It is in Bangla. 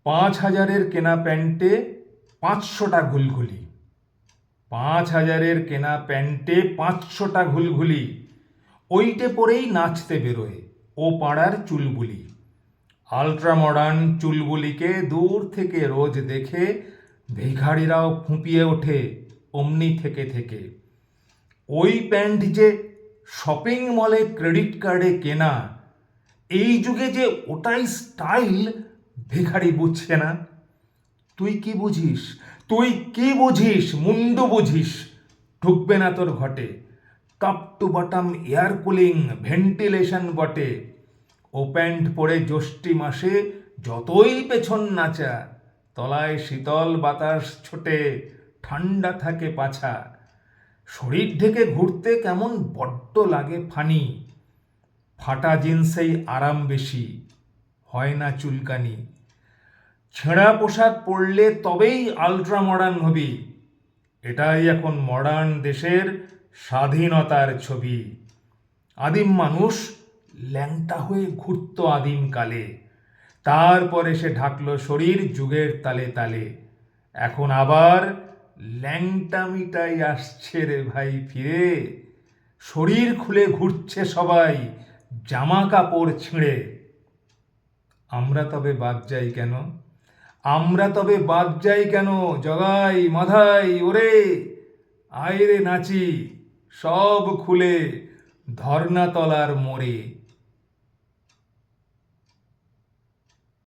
5,000-এর কেনা প্যান্টে 500টা ঘুলঘুলি। 5,000-এর কেনা প্যান্টে 500টা ঘুলঘুলি। ওইটে পরেই নাচতে বেরোয় ও পাড়ার চুলবুলি। আলট্রা মডার্ন চুলবুলিকে দূর থেকে রোজ দেখে ভিখারিরাও ফুঁপিয়ে ওঠে অমনি থেকে থেকে। ওই প্যান্ট যে শপিং মলে ক্রেডিট কার্ডে কেনা, এই যুগে যে ওটাই স্টাইল ভিখারি বুঝছে না। তুই কি বুঝিস? তুই কি বুঝিস? মুন্ডু বুঝিস ঢুকবে না তোর ঘটে। Top to bottom air cooling ventilation বটে। ও প্যান্ট পরে জ্যৈষ্ঠী মাসে যতই পেছন নাচা, তলায় শীতল বাতাস ছোটে, ঠান্ডা থাকে পাছা। শরীর ঢেকে ঘুরতে কেমন বড্ড লাগে ফানি। ফাটা জিন্সেই আরাম বেশি, হয় না চুলকানি। ছেঁড়া পোশাক পরলে তবেই আলট্রা মডার্ন হবি। এটাই এখন মডার্ন দেশের স্বাধীনতার ছবি। আদিম মানুষ ল্যাংটা হয়ে ঘুরত আদিম কালে, তারপরে সে ঢাকলো শরীর যুগের তালে তালে। এখন আবার ল্যাংটামিটাই আসছে রে ভাই ফিরে। শরীর খুলে ঘুরছে সবাই জামা কাপড় ছিঁড়ে। আমরা তবে বাদ যাই কেন? আমরা তবে বাদ যাই কেন? জগাই মাধাই ওরে, আয় রে নাচি সব খুলে ধর্নাতলার মোড়ে।